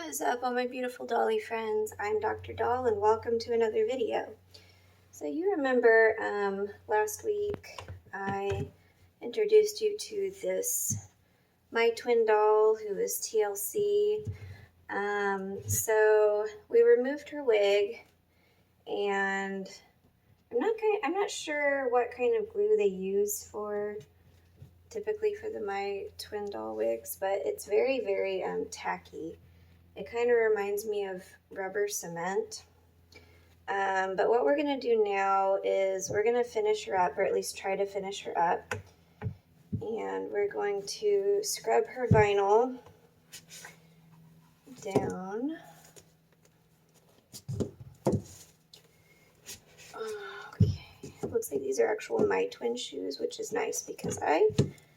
What is up, all my beautiful dolly friends? I'm Dr. Doll and welcome to another video. So you remember last week I introduced you to this My Twin doll who is TLC. So we removed her wig, and I'm not sure what kind of glue they use typically for the My Twin doll wigs, but it's very, very tacky. It kind of reminds me of rubber cement. But what we're going to do now is we're going to finish her up, or at least try to finish her up. And we're going to scrub her vinyl down. Okay, looks like these are actual My Twin shoes, which is nice because I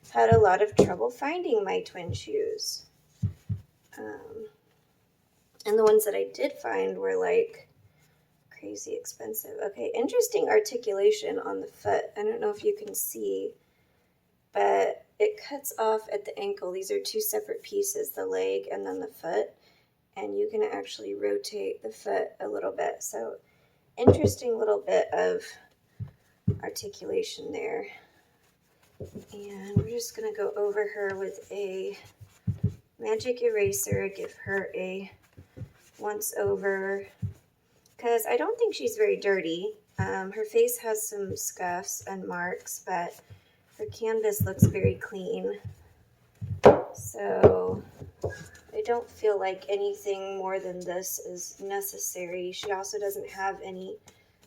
had a lot of trouble finding My Twin shoes. And the ones that I did find were like crazy expensive. Okay, interesting articulation on the foot. I don't know if you can see, but it cuts off at the ankle. These are two separate pieces, the leg and then the foot. And you can actually rotate the foot a little bit. So interesting little bit of articulation there. And we're just going to go over her with a magic eraser, give her a once over, because I don't think she's very dirty. Her face has some scuffs and marks, but her canvas looks very clean. So I don't feel like anything more than this is necessary. She also doesn't have any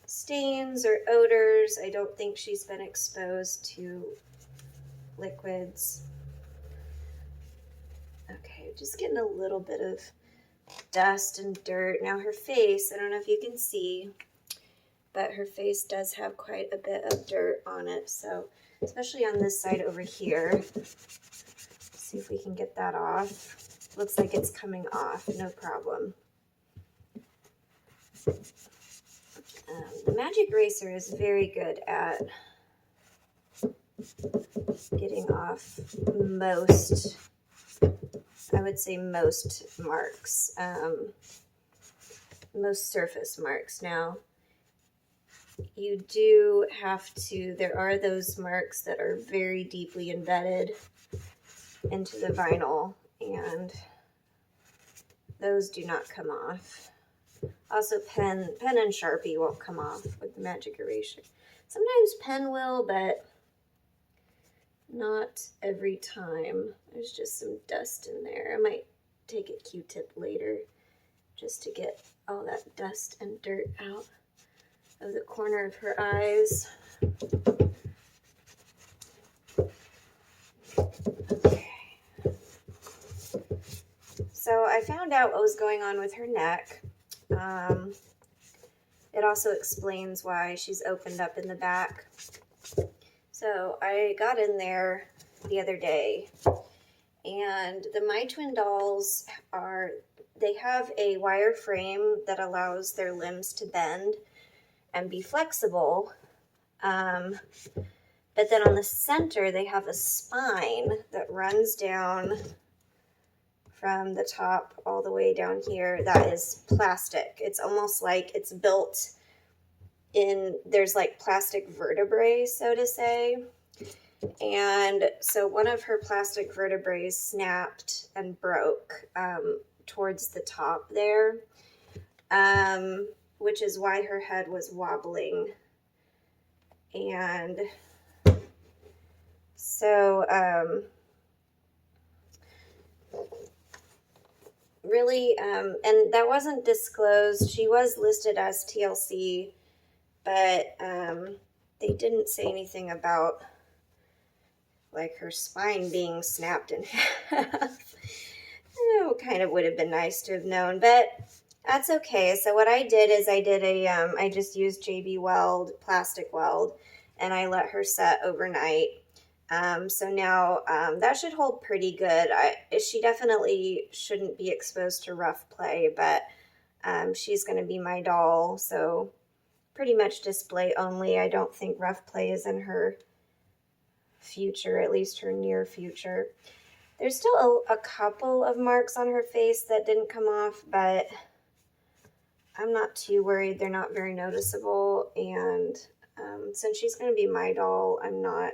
stains or odors. I don't think she's been exposed to liquids. Okay, just getting a little bit of dust and dirt. Now her face, I don't know if you can see, but her face does have quite a bit of dirt on it. So especially on this side over here, let's see if we can get that off. Looks like it's coming off, no problem. The magic eraser is very good at getting off most, I would say most marks, most surface marks. Now, you do have to, there are those marks that are very deeply embedded into the vinyl, and those do not come off. Also, pen and Sharpie won't come off with the magic eraser. Sometimes pen will, but not every time. There's just some dust in there. I might take a Q-tip later just to get all that dust and dirt out of the corner of her eyes. Okay. So I found out what was going on with her neck. It also explains why she's opened up in the back. So I got in there the other day, and the My Twin dolls they have a wire frame that allows their limbs to bend and be flexible. But then on the center, they have a spine that runs down from the top all the way down here. That is plastic. It's almost like it's built in, there's like plastic vertebrae, so to say. And so one of her plastic vertebrae snapped and broke towards the top there, which is why her head was wobbling. And so really, and that wasn't disclosed. She was listed as TLC, but they didn't say anything about like her spine being snapped in half. It kind of would have been nice to have known, but that's okay. So what I did is I just used JB Weld, plastic weld, and I let her set overnight. So now that should hold pretty good. She definitely shouldn't be exposed to rough play, but she's going to be my doll, so pretty much display only. I don't think rough play is in her future, at least her near future. There's still a couple of marks on her face that didn't come off, but I'm not too worried. They're not very noticeable, and since she's going to be my doll, I'm not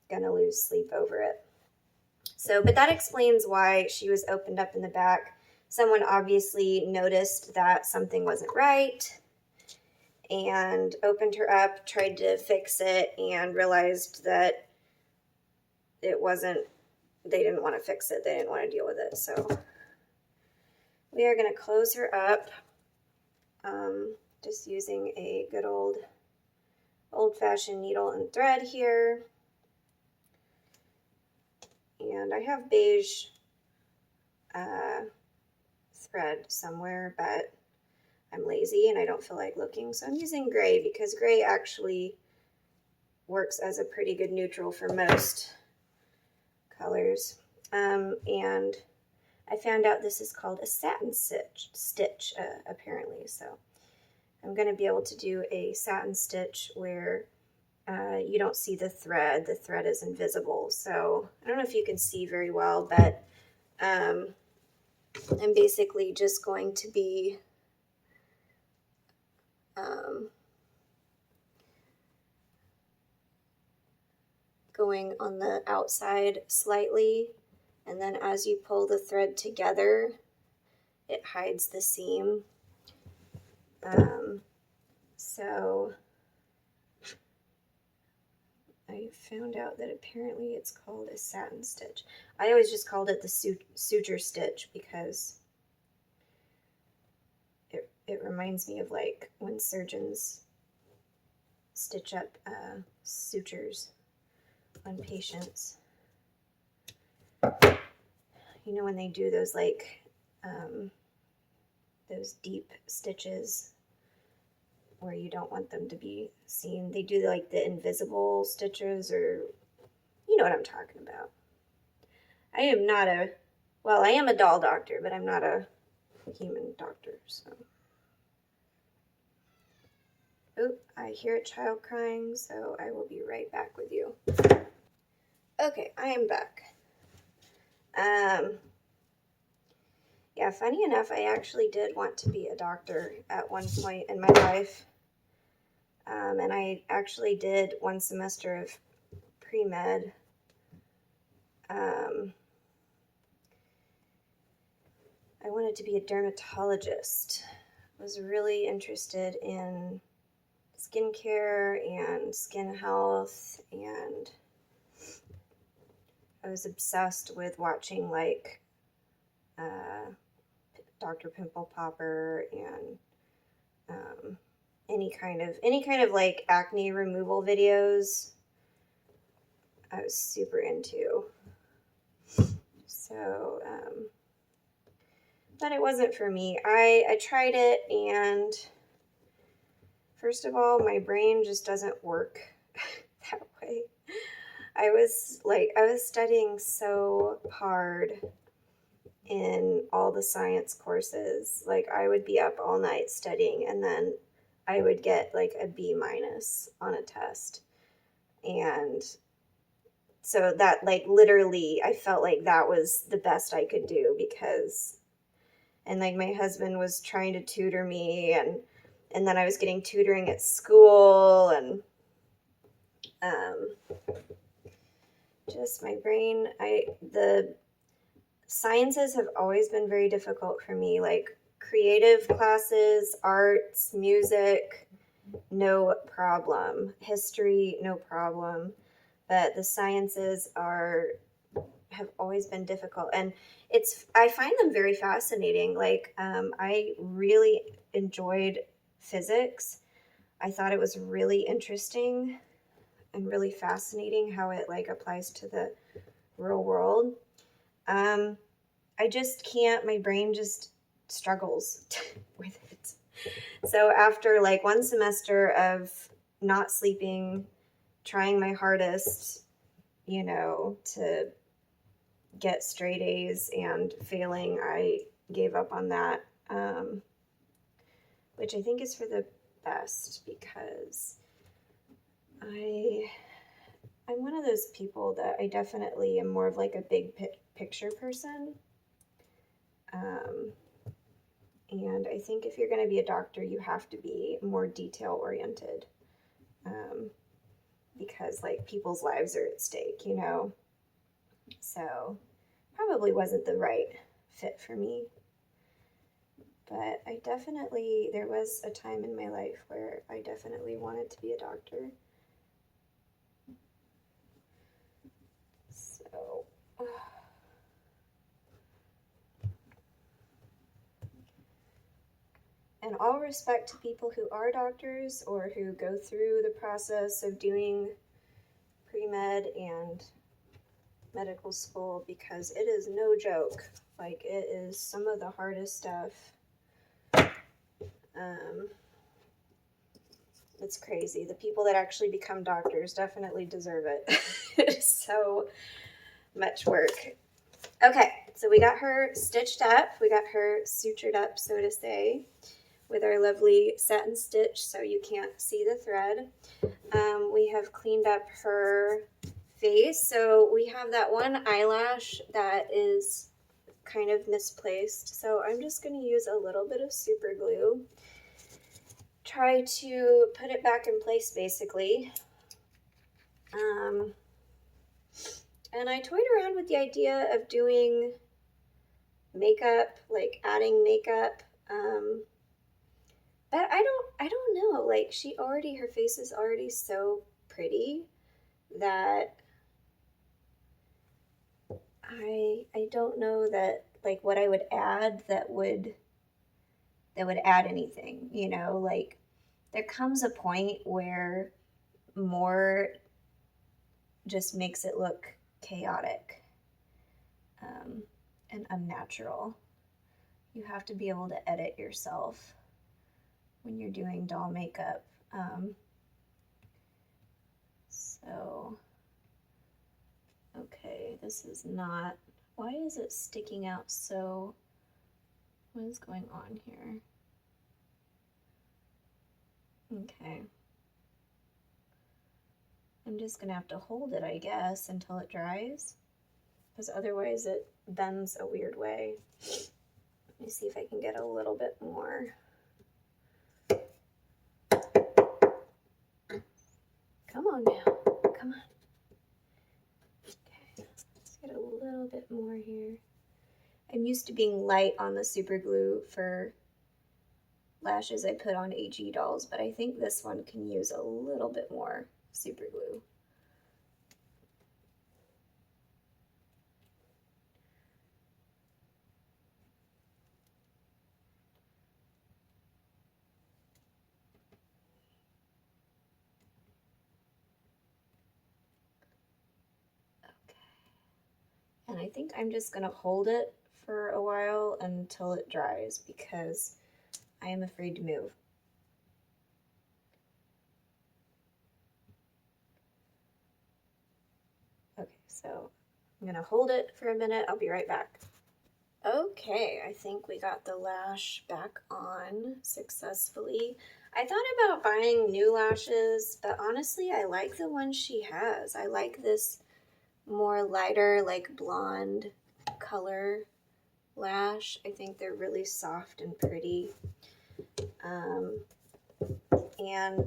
going to lose sleep over it. So, but that explains why she was opened up in the back. Someone obviously noticed that something wasn't right and opened her up, tried to fix it, and realized that it wasn't, they didn't want to fix it. They didn't want to deal with it. So we are going to close her up, just using a good old-fashioned needle and thread here. And I have beige thread somewhere, but I'm lazy and I don't feel like looking, so I'm using gray because gray actually works as a pretty good neutral for most colors. And I found out this is called a satin stitch apparently, so I'm going to be able to do a satin stitch where you don't see the thread is invisible. So I don't know if you can see very well, but I'm basically just going to be going on the outside slightly, and then as you pull the thread together, it hides the seam. So I found out that apparently it's called a satin stitch. I always just called it the suture stitch because it reminds me of like when surgeons stitch up sutures on patients. You know, when they do those like those deep stitches where you don't want them to be seen. They do like the invisible stitches, or you know what I'm talking about. I am not a, well, I am a doll doctor, but I'm not a human doctor, so. Oop, I hear a child crying, so I will be right back with you. Okay, I am back. Yeah, funny enough, I actually did want to be a doctor at one point in my life. And I actually did one semester of pre-med. I wanted to be a dermatologist. I was really interested in skincare and skin health, and I was obsessed with watching like Dr. Pimple Popper and any kind of like acne removal videos. I was super into. So, but it wasn't for me. I tried it, and first of all, my brain just doesn't work that way. I was studying so hard in all the science courses. Like, I would be up all night studying, and then I would get like a B- on a test. And so that, like, literally, I felt like that was the best I could do, because, and like my husband was trying to tutor me, and then I was getting tutoring at school, and just my brain, the sciences have always been very difficult for me, like creative classes, arts, music, no problem. History, no problem. But the sciences have always been difficult, and I find them very fascinating. Like, I really enjoyed physics. I thought it was really interesting and really fascinating how it like applies to the real world. I just can't, my brain just struggles with it. So after like one semester of not sleeping, trying my hardest, you know, to get straight A's and failing, I gave up on that, which I think is for the best, because I I'm one of those people that I definitely am more of like a big picture person. And I think if you're going to be a doctor, you have to be more detail oriented. Because like people's lives are at stake, you know? So probably wasn't the right fit for me. But I definitely, there was a time in my life where I definitely wanted to be a doctor. So, and all respect to people who are doctors or who go through the process of doing pre-med and medical school, because it is no joke. Like, it is some of the hardest stuff. It's crazy. The people that actually become doctors definitely deserve it. It is so much work. Okay, so we got her stitched up. We got her sutured up, so to say, with our lovely satin stitch so you can't see the thread. We have cleaned up her face. So we have that one eyelash that is kind of misplaced. So I'm just going to use a little bit of super glue. Try to put it back in place, basically. And I toyed around with the idea of doing makeup, like adding makeup. But I don't know. Like, her face is already so pretty that I don't know that, like, what I would add that would add anything, you know? Like, there comes a point where more just makes it look chaotic and unnatural. You have to be able to edit yourself when you're doing doll makeup. So, okay, this is not, why is it sticking out so, what is going on here? Okay. I'm just gonna have to hold it, I guess, until it dries, because otherwise it bends a weird way. Let me see if I can get a little bit more. Come on now, come on. Okay, let's get a little bit more here. I'm used to being light on the super glue for lashes I put on AG dolls, but I think this one can use a little bit more super glue. Okay. And I think I'm just gonna hold it for a while until it dries because I am afraid to move. Okay, so I'm gonna hold it for a minute. I'll be right back. Okay, I think we got the lash back on successfully. I thought about buying new lashes, but honestly, I like the one she has. I like this more lighter, like blonde color lash. I think they're really soft and pretty. And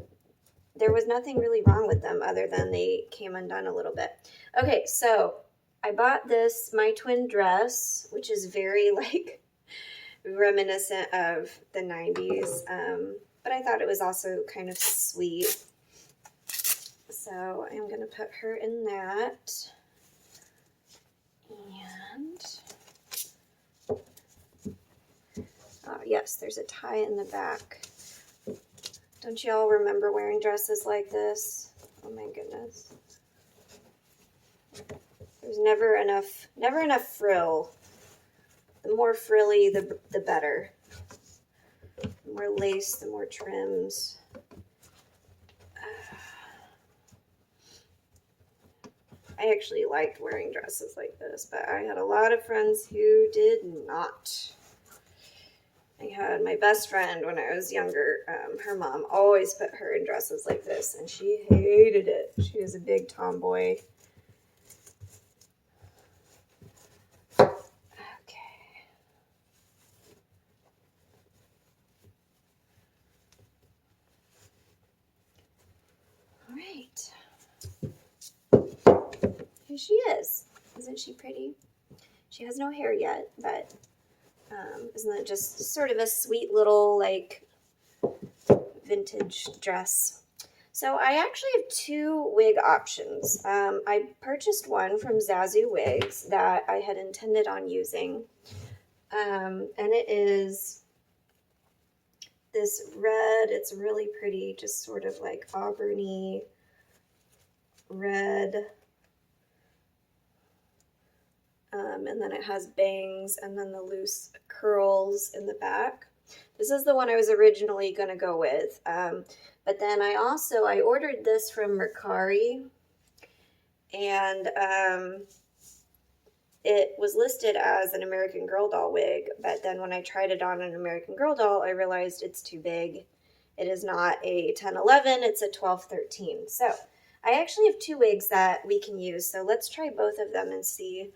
there was nothing really wrong with them other than they came undone a little bit. Okay, so I bought this My Twinn dress, which is very like reminiscent of the 90s, but I thought it was also kind of sweet. So I'm going to put her in that. And yes, there's a tie in the back. Don't you all remember wearing dresses like this? Oh my goodness. There's never enough frill. The more frilly, the better. The more lace, the more trims. I actually liked wearing dresses like this, but I had a lot of friends who did not. I had my best friend when I was younger. Her mom always put her in dresses like this, and she hated it. She was a big tomboy. Okay. All right. Here she is. Isn't she pretty? She has no hair yet, but isn't that just sort of a sweet little, like, vintage dress? So I actually have two wig options. I purchased one from Zazu Wigs that I had intended on using. And it is this red. It's really pretty, just sort of like auburny red. And then it has bangs and then the loose curls in the back. This is the one I was originally going to go with. But then I ordered this from Mercari, and it was listed as an American Girl doll wig. But then when I tried it on an American Girl doll, I realized it's too big. It is not a 10-11, it's a 12-13. So I actually have two wigs that we can use. So let's try both of them and see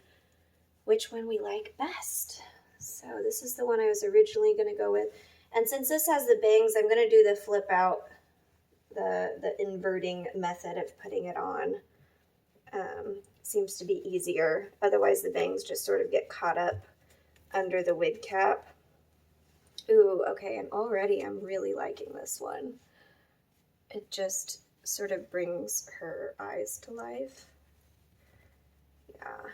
which one we like best. So this is the one I was originally going to go with. And since this has the bangs, I'm going to do the flip out, the inverting method of putting it on. Seems to be easier. Otherwise the bangs just sort of get caught up under the wig cap. Ooh, okay, and already I'm really liking this one. It just sort of brings her eyes to life. Yeah.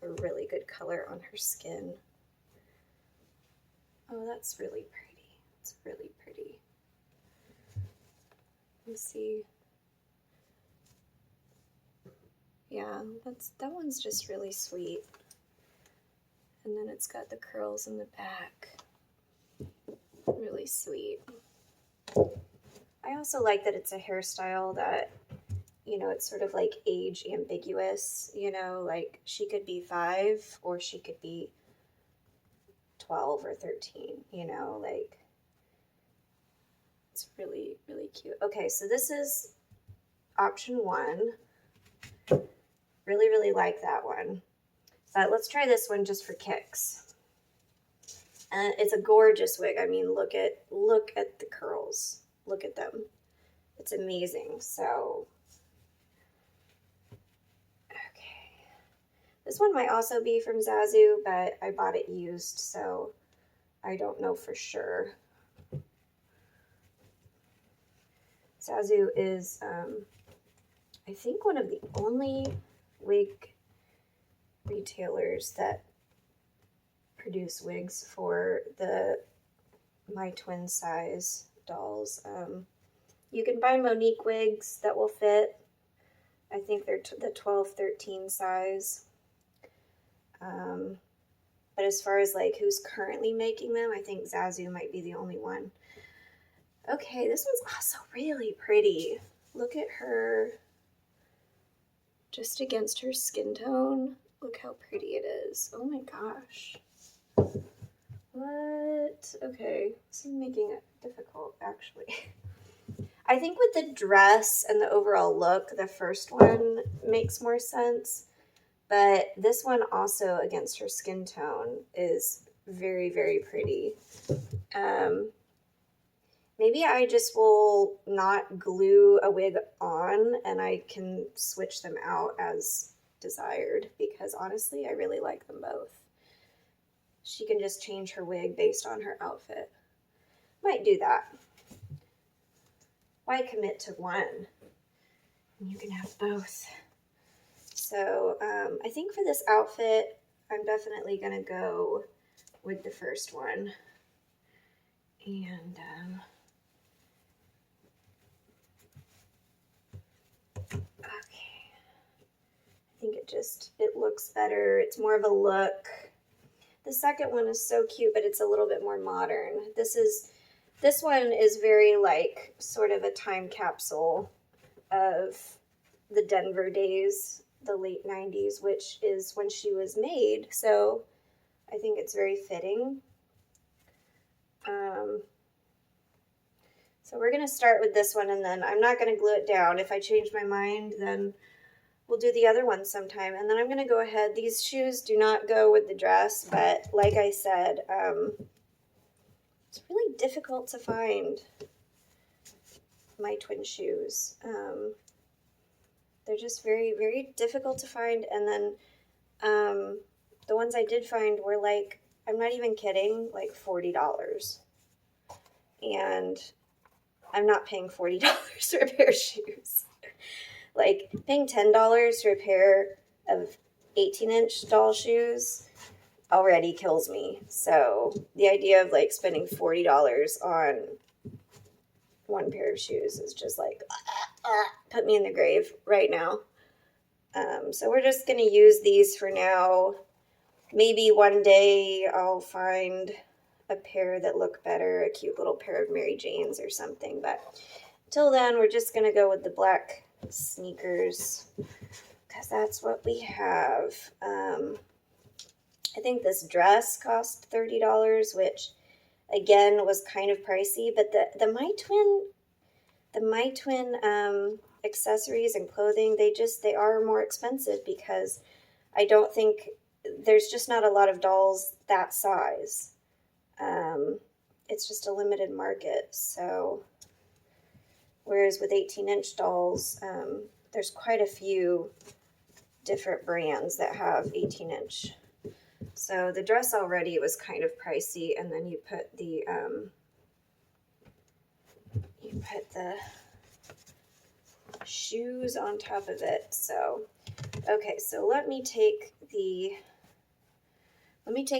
A really good color on her skin. Oh, that's really pretty. It's really pretty. Let's see. Yeah, that one's just really sweet. And then it's got the curls in the back. Really sweet. I also like that it's a hairstyle that, you know, it's sort of like age ambiguous, you know, like she could be 5 or she could be 12 or 13, you know, like it's really, really cute. Okay, so this is option 1. Really, really like that one. But let's try this one just for kicks. And it's a gorgeous wig. I mean, look at the curls. Look at them. It's amazing. So this one might also be from Zazu, but I bought it used, so I don't know for sure. Zazu is, I think, one of the only wig retailers that produce wigs for the My Twin size dolls. You can buy Monique wigs that will fit. I think they're the 12-13 size. But as far as like who's currently making them, I think Zazu might be the only one. Okay, this one's also really pretty. Look at her just against her skin tone. Look how pretty it is. Oh my gosh. What? Okay, this is making it difficult, actually. I think with the dress and the overall look, the first one makes more sense. But this one also against her skin tone is very, very pretty. Maybe I just will not glue a wig on and I can switch them out as desired because honestly, I really like them both. She can just change her wig based on her outfit. Might do that. Why commit to one? You can have both. So I think for this outfit, I'm definitely going to go with the first one. And okay. I think it looks better. It's more of a look. The second one is so cute, but it's a little bit more modern. This one is very like sort of a time capsule of the Denver days, the late 90s, which is when she was made. So I think it's very fitting. So we're going to start with this one, and then I'm not going to glue it down. If I change my mind, then we'll do the other one sometime. And then I'm going to go ahead. These shoes do not go with the dress, but like I said, it's really difficult to find My Twinn shoes. They're just very, very difficult to find. And then the ones I did find were like, I'm not even kidding, like $40. And I'm not paying $40 for a pair of shoes. Like, paying $10 for a pair of 18-inch doll shoes already kills me. So the idea of like spending $40 on one pair of shoes is just like, put me in the grave right now. So we're just going to use these for now. Maybe one day I'll find a pair that look better, a cute little pair of Mary Janes or something. But until then, we're just going to go with the black sneakers because that's what we have. I think this dress cost $30, which again was kind of pricey, but the My Twinn accessories and clothing, they are more expensive because I don't think there's just not a lot of dolls that size. It's just a limited market. So whereas with 18-inch dolls, there's quite a few different brands that have 18-inch. So the dress already was kind of pricey, and then you put the shoes on top of it. So okay, so let me take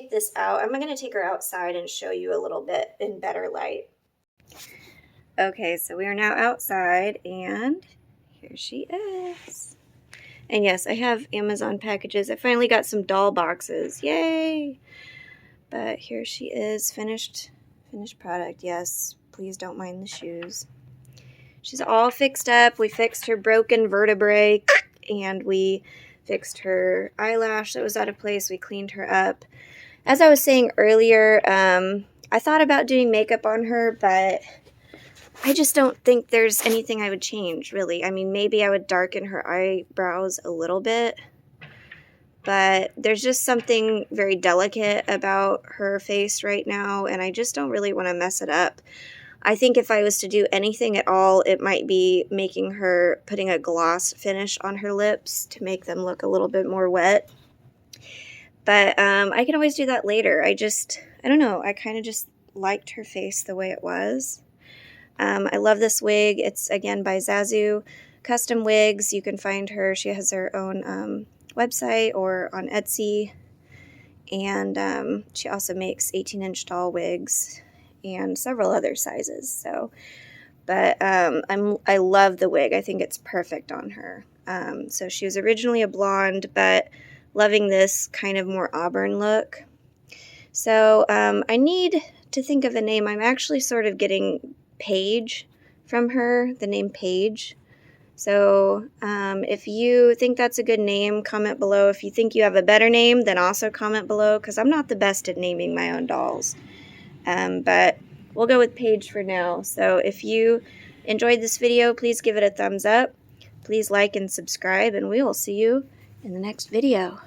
this out. I'm going to take her outside and show you a little bit in better light. Okay, so we are now outside, and here she is. And yes, I have Amazon packages. I finally got some doll boxes. Yay! But here she is, finished product. Yes, please don't mind the shoes. She's all fixed up. We fixed her broken vertebrae, and we fixed her eyelash that was out of place. We cleaned her up. As I was saying earlier, I thought about doing makeup on her, but I just don't think there's anything I would change, really. I mean, maybe I would darken her eyebrows a little bit, but there's just something very delicate about her face right now, and I just don't really want to mess it up. I think if I was to do anything at all, it might be putting a gloss finish on her lips to make them look a little bit more wet. But I can always do that later. I don't know. I kind of just liked her face the way it was. I love this wig. It's, again, by Zazu Custom Wigs. You can find her. She has her own website or on Etsy. And she also makes 18-inch doll wigs and several other sizes. So, but I love the wig. I think it's perfect on her. So she was originally a blonde, but loving this kind of more auburn look. So I need to think of a name. I'm actually sort of getting Paige from her, the name Paige. So if you think that's a good name, comment below. If you think you have a better name, then also comment below, because I'm not the best at naming my own dolls. But we'll go with Paige for now. So if you enjoyed this video, please give it a thumbs up. Please like and subscribe, and we will see you in the next video.